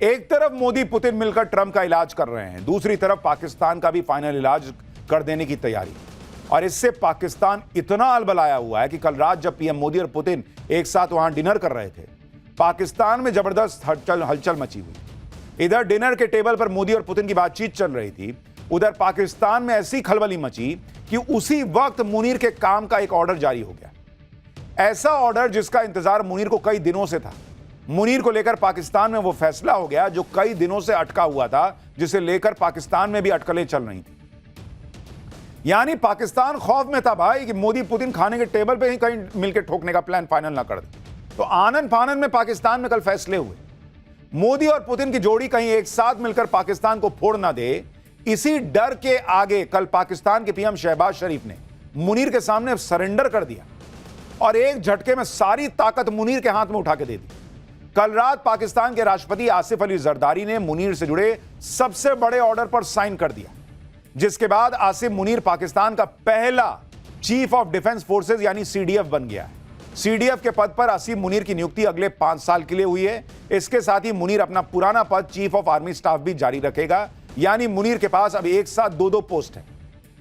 एक तरफ मोदी पुतिन मिलकर ट्रंप का इलाज कर रहे हैं, दूसरी तरफ पाकिस्तान का भी फाइनल इलाज कर देने की तैयारी। और इससे पाकिस्तान इतना अलबलाया हुआ है कि कल रात जब पीएम मोदी और पुतिन एक साथ वहां डिनर कर रहे थे, पाकिस्तान में जबरदस्त हलचल मची हुई। इधर डिनर के टेबल पर मोदी और पुतिन की बातचीत चल रही थी, उधर पाकिस्तान में ऐसी खलबली मची कि उसी वक्त मुनीर के काम का एक ऑर्डर जारी हो गया। ऐसा ऑर्डर जिसका इंतजार मुनीर को कई दिनों से था। मुनीर को लेकर पाकिस्तान में वो फैसला हो गया जो कई दिनों से अटका हुआ था, जिसे लेकर पाकिस्तान में भी अटकलें चल रही थी। यानी पाकिस्तान खौफ में था भाई कि मोदी पुतिन खाने के टेबल पे ही कहीं मिलकर ठोकने का प्लान फाइनल ना कर दे। तो आनन फानन में पाकिस्तान में कल फैसले हुए। मोदी और पुतिन की जोड़ी कहीं एक साथ मिलकर पाकिस्तान को फोड़ ना दे, इसी डर के आगे कल पाकिस्तान के पीएम शहबाज शरीफ ने मुनीर के सामने सरेंडर कर दिया और एक झटके में सारी ताकत मुनीर के हाथ में उठा के दे दी। कल रात पाकिस्तान के राष्ट्रपति आसिफ अली जरदारी ने मुनीर से जुड़े सबसे बड़े ऑर्डर पर साइन कर दिया, जिसके बाद आसिफ मुनीर पाकिस्तान का पहला चीफ ऑफ डिफेंस फोर्सेज यानी सीडीएफ बन गया है। सीडीएफ के पद पर आसिफ मुनीर की नियुक्ति अगले 5 साल के लिए हुई है। इसके साथ ही मुनीर अपना पुराना पद चीफ ऑफ आर्मी स्टाफ भी जारी रखेगा, यानी मुनीर के पास अब एक साथ 2-2 पोस्ट है।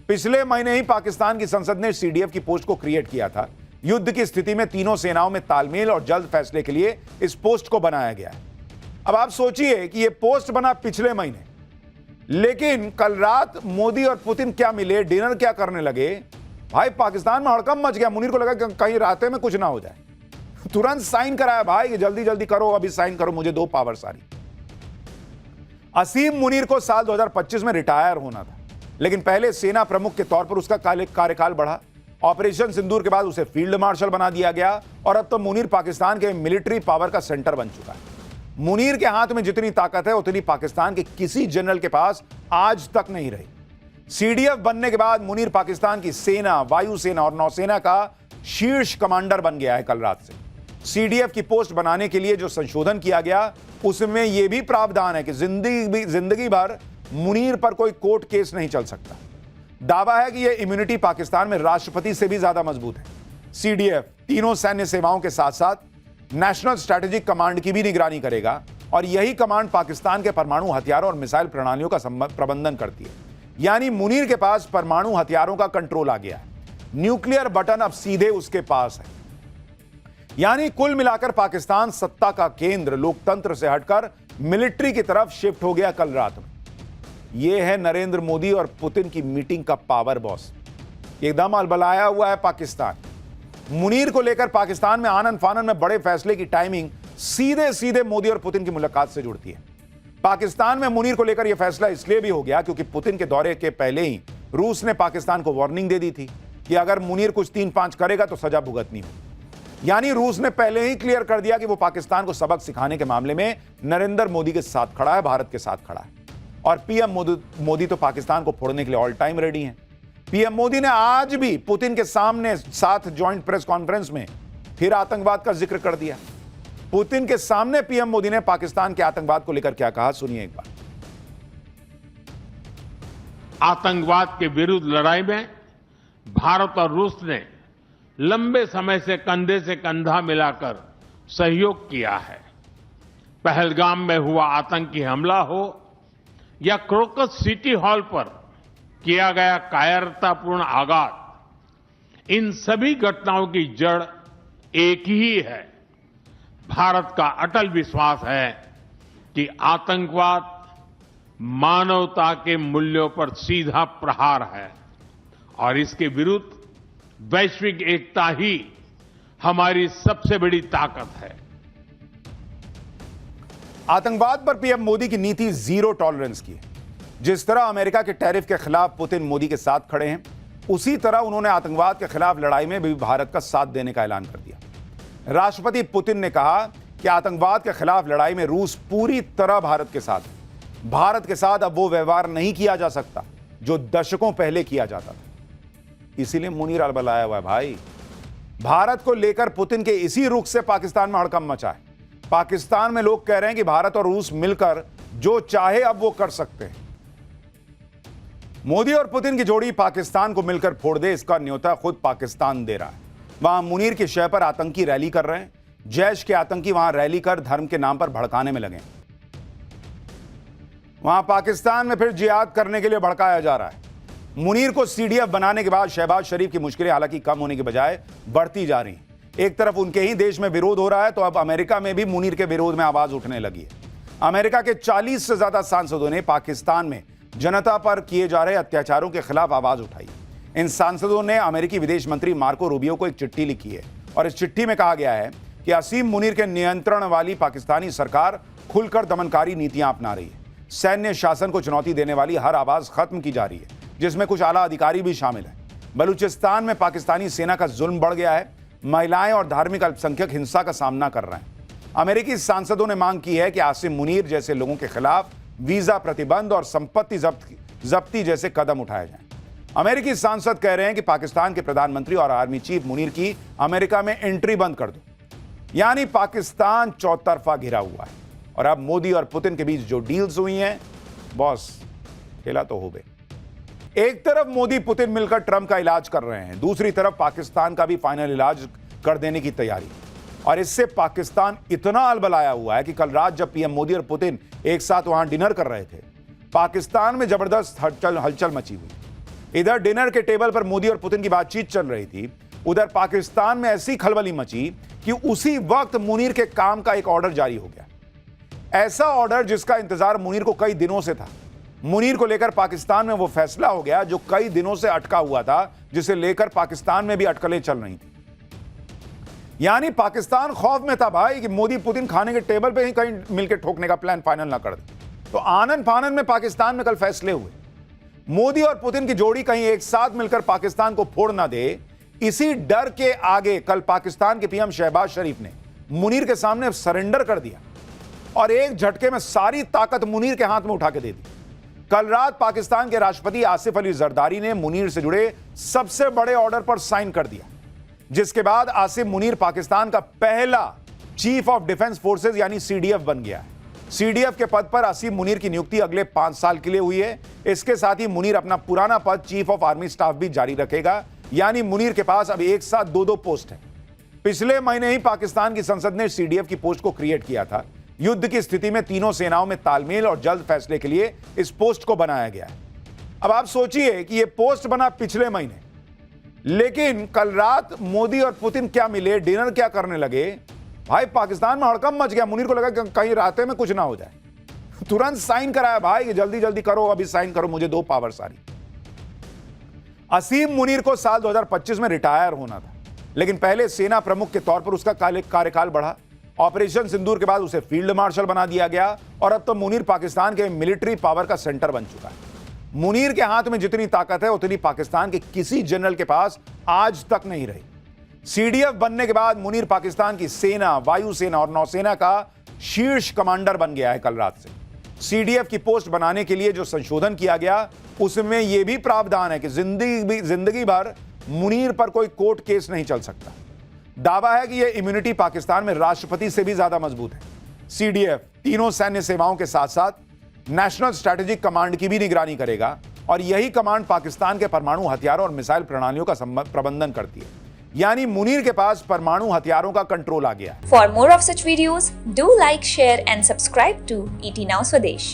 पिछले महीने ही पाकिस्तान की संसद ने सीडीएफ की पोस्ट को क्रिएट किया था। युद्ध की स्थिति में तीनों सेनाओं में तालमेल और जल्द फैसले के लिए इस पोस्ट को बनाया गया है। अब आप सोचिए कि यह पोस्ट बना पिछले महीने, लेकिन कल रात मोदी और पुतिन क्या मिले, डिनर क्या करने लगे, भाई पाकिस्तान में हड़कंप मच गया। मुनीर को लगा कि कहीं रास्ते में कुछ ना हो जाए, तुरंत साइन कराया भाई कि जल्दी जल्दी करो, अभी साइन करो, मुझे दो पावर सारी। असीम मुनीर को साल 2025 में रिटायर होना था, लेकिन पहले सेना प्रमुख के तौर पर उसका कार्यकाल बढ़ा। ऑपरेशन सिंदूर के बाद उसे फील्ड मार्शल बना दिया गया और अब तो मुनीर पाकिस्तान के मिलिट्री पावर का सेंटर बन चुका है। मुनीर के हाथ में जितनी ताकत है उतनी पाकिस्तान के किसी जनरल के पास आज तक नहीं रही। सीडीएफ बनने के बाद मुनीर पाकिस्तान की सेना, वायुसेना और नौसेना का शीर्ष कमांडर बन गया है कल रात से। सीडीएफ की पोस्ट बनाने के लिए जो संशोधन किया गया उसमें यह भी प्रावधान है कि जिंदगी भर मुनीर पर कोई कोर्ट केस नहीं चल सकता। दावा है कि यह इम्यूनिटी पाकिस्तान में राष्ट्रपति से भी ज्यादा मजबूत है। सीडीएफ तीनों सैन्य सेवाओं के साथ साथ नेशनल स्ट्रैटेजिक कमांड की भी निगरानी करेगा और यही कमांड पाकिस्तान के परमाणु हथियारों और मिसाइल प्रणालियों का प्रबंधन करती है। यानी मुनीर के पास परमाणु हथियारों का कंट्रोल आ गया है। न्यूक्लियर बटन अब सीधे उसके पास है। यानी कुल मिलाकर पाकिस्तान सत्ता का केंद्र लोकतंत्र से हटकर मिलिट्री की तरफ शिफ्ट हो गया कल रात में। यह है नरेंद्र मोदी और पुतिन की मीटिंग का पावर बॉस। एकदम अलबलाया हुआ है पाकिस्तान। मुनीर को लेकर पाकिस्तान में आनन फानन में बड़े फैसले की टाइमिंग सीधे सीधे मोदी और पुतिन की मुलाकात से जुड़ती है। पाकिस्तान में मुनीर को लेकर यह फैसला इसलिए भी हो गया क्योंकि पुतिन के दौरे के पहले ही रूस ने पाकिस्तान को वार्निंग दे दी थी कि अगर मुनीर कुछ 3-5 करेगा तो सजा भुगतनी हो। यानी रूस ने पहले ही क्लियर कर दिया कि वो पाकिस्तान को सबक सिखाने के मामले में नरेंद्र मोदी के साथ खड़ा है, भारत के साथ खड़ा है। और पीएम मोदी तो पाकिस्तान को फोड़ने के लिए ऑल टाइम रेडी हैं। पीएम मोदी ने आज भी पुतिन के सामने साथ ज्वाइंट प्रेस कॉन्फ्रेंस में फिर आतंकवाद का जिक्र कर दिया। पुतिन के सामने पीएम मोदी ने पाकिस्तान के आतंकवाद को लेकर क्या कहा, सुनिए एक बार। आतंकवाद के विरुद्ध लड़ाई में भारत और रूस ने लंबे समय से कंधा मिलाकर सहयोग किया है। पहलगाम में हुआ आतंकी हमला हो या क्रोकस सिटी हॉल पर किया गया कायरतापूर्ण आघात, इन सभी घटनाओं की जड़ एक ही है। भारत का अटल विश्वास है कि आतंकवाद मानवता के मूल्यों पर सीधा प्रहार है और इसके विरुद्ध वैश्विक एकता ही हमारी सबसे बड़ी ताकत है। आतंकवाद पर पीएम मोदी की नीति जीरो टॉलरेंस की है। जिस तरह अमेरिका के टैरिफ के खिलाफ पुतिन मोदी के साथ खड़े हैं, उसी तरह उन्होंने आतंकवाद के खिलाफ लड़ाई में भी भारत का साथ देने का ऐलान कर दिया। राष्ट्रपति पुतिन ने कहा कि आतंकवाद के खिलाफ लड़ाई में रूस पूरी तरह भारत के साथ है। भारत के साथ अब वो व्यवहार नहीं किया जा सकता जो दशकों पहले किया जाता था। इसीलिए मुनीर अलबलाया हुआ है भाई। भारत को लेकर पुतिन के इसी रुख से पाकिस्तान में हड़कंप मचा है। पाकिस्तान में लोग कह रहे हैं कि भारत और रूस मिलकर जो चाहे अब वो कर सकते हैं। मोदी और पुतिन की जोड़ी पाकिस्तान को मिलकर फोड़ दे, इसका न्योता खुद पाकिस्तान दे रहा है। वहां मुनीर के शहर पर आतंकी रैली कर रहे हैं। जैश के आतंकी वहां रैली कर धर्म के नाम पर भड़काने में लगे। वहां पाकिस्तान में फिर जिहाद करने के लिए भड़काया जा रहा है। मुनीर को सीडीएफ बनाने के बाद शहबाज शरीफ की मुश्किलें हालांकि कम होने के बजाय बढ़ती जा रही हैं। एक तरफ उनके ही देश में विरोध हो रहा है तो अब अमेरिका में भी मुनीर के विरोध में आवाज उठने लगी है। अमेरिका के 40 से ज्यादा सांसदों ने पाकिस्तान में जनता पर किए जा रहे अत्याचारों के खिलाफ आवाज उठाई। इन सांसदों ने अमेरिकी विदेश मंत्री मार्को रूबियो को एक चिट्ठी लिखी है और इस चिट्ठी में कहा गया है कि असीम मुनीर के नियंत्रण वाली पाकिस्तानी सरकार खुलकर दमनकारी नीतियां अपना रही है। सैन्य शासन को चुनौती देने वाली हर आवाज खत्म की जा रही है, जिसमें कुछ आला अधिकारी भी शामिल हैं। बलूचिस्तान में पाकिस्तानी सेना का जुल्म बढ़ गया है। महिलाएं और धार्मिक अल्पसंख्यक हिंसा का सामना कर रहे हैं। अमेरिकी सांसदों ने मांग की है कि आसिम मुनीर जैसे लोगों के खिलाफ वीजा प्रतिबंध और संपत्ति जब्ती जैसे कदम उठाए जाएं। अमेरिकी सांसद कह रहे हैं कि पाकिस्तान के प्रधानमंत्री और आर्मी चीफ मुनीर की अमेरिका में एंट्री बंद कर दो। यानी पाकिस्तान चौतरफा घिरा हुआ है और अब मोदी और पुतिन के बीच जो डील्स हुई हैं, बॉस खेला तो हो गए। एक तरफ मोदी पुतिन मिलकर ट्रंप का इलाज कर रहे हैं, दूसरी तरफ पाकिस्तान का भी फाइनल इलाज कर देने की तैयारी। और इससे पाकिस्तान इतना अलबलाया हुआ है कि कल रात जब पीएम मोदी और पुतिन एक साथ वहां डिनर कर रहे थे, पाकिस्तान में जबरदस्त हलचल मची हुई। इधर डिनर के टेबल पर मोदी और पुतिन की बातचीत चल रही थी, उधर पाकिस्तान में ऐसी खलबली मची कि उसी वक्त मुनीर के काम का एक ऑर्डर जारी हो गया। ऐसा ऑर्डर जिसका इंतजार मुनीर को कई दिनों से था। मुनीर को लेकर पाकिस्तान में वो फैसला हो गया जो कई दिनों से अटका हुआ था, जिसे लेकर पाकिस्तान में भी अटकलें चल रही थी। यानी पाकिस्तान खौफ में था भाई कि मोदी पुतिन खाने के टेबल पे ही कहीं मिलकर ठोकने का प्लान फाइनल ना कर दे। तो आनन फानन में पाकिस्तान में कल फैसले हुए। मोदी और पुतिन की जोड़ी कहीं एक साथ मिलकर पाकिस्तान को फोड़ ना दे, इसी डर के आगे कल पाकिस्तान के पीएम शहबाज शरीफ ने मुनीर के सामने सरेंडर कर दिया और एक झटके में सारी ताकत मुनीर के हाथ में उठा के दे दी। कल रात पाकिस्तान के राष्ट्रपति आसिफ अली जरदारी ने मुनीर से जुड़े सबसे बड़े ऑर्डर पर साइन कर दिया, जिसके बाद आसिम मुनीर पाकिस्तान का पहला चीफ ऑफ डिफेंस फोर्सेज यानी सीडीएफ बन गया है। सीडीएफ के पद पर आसिम मुनीर की नियुक्ति अगले 5 साल के लिए हुई है। इसके साथ ही मुनीर अपना पुराना पद चीफ ऑफ आर्मी स्टाफ भी जारी रखेगा, यानी मुनीर के पास अब एक साथ 2 पोस्ट है। पिछले महीने ही पाकिस्तान की संसद ने सीडीएफ की पोस्ट को क्रिएट किया था। युद्ध की स्थिति में तीनों सेनाओं में तालमेल और जल्द फैसले के लिए इस पोस्ट को बनाया गया है। अब आप सोचिए कि यह पोस्ट बना पिछले महीने, लेकिन कल रात मोदी और पुतिन क्या मिले, डिनर क्या करने लगे, भाई पाकिस्तान में हड़कंप मच गया। मुनीर को लगा कि कहीं रास्ते में कुछ ना हो जाए, तुरंत साइन कराया भाई कि जल्दी जल्दी करो, अभी साइन करो, मुझे दो पावर सारी। असीम मुनीर को साल 2025 में रिटायर होना था, लेकिन पहले सेना प्रमुख के तौर पर उसका कार्यकाल बढ़ा। ऑपरेशन सिंदूर के बाद उसे फील्ड मार्शल बना दिया गया और अब तो मुनीर पाकिस्तान के मिलिट्री पावर का सेंटर बन चुका है। मुनीर के हाथ में जितनी ताकत है उतनी पाकिस्तान के किसी जनरल के पास आज तक नहीं रही। सीडीएफ बनने के बाद मुनीर पाकिस्तान की सेना, वायुसेना और नौसेना का शीर्ष कमांडर बन गया है। कल रात से सीडीएफ की पोस्ट बनाने के लिए जो संशोधन किया गया उसमें यह भी प्रावधान है कि जिंदगी भर मुनीर पर कोई कोर्ट केस नहीं चल सकता। दावा है कि यह इम्यूनिटी पाकिस्तान में राष्ट्रपति से भी ज्यादा मजबूत है। सीडीएफ तीनों सैन्य सेवाओं के साथ साथ नेशनल स्ट्रैटेजिक कमांड की भी निगरानी करेगा और यही कमांड पाकिस्तान के परमाणु हथियारों और मिसाइल प्रणालियों का प्रबंधन करती है। यानी मुनीर के पास परमाणु हथियारों का कंट्रोल आ गया है। For more of such videos, do like, share and subscribe to ET Now Swadesh.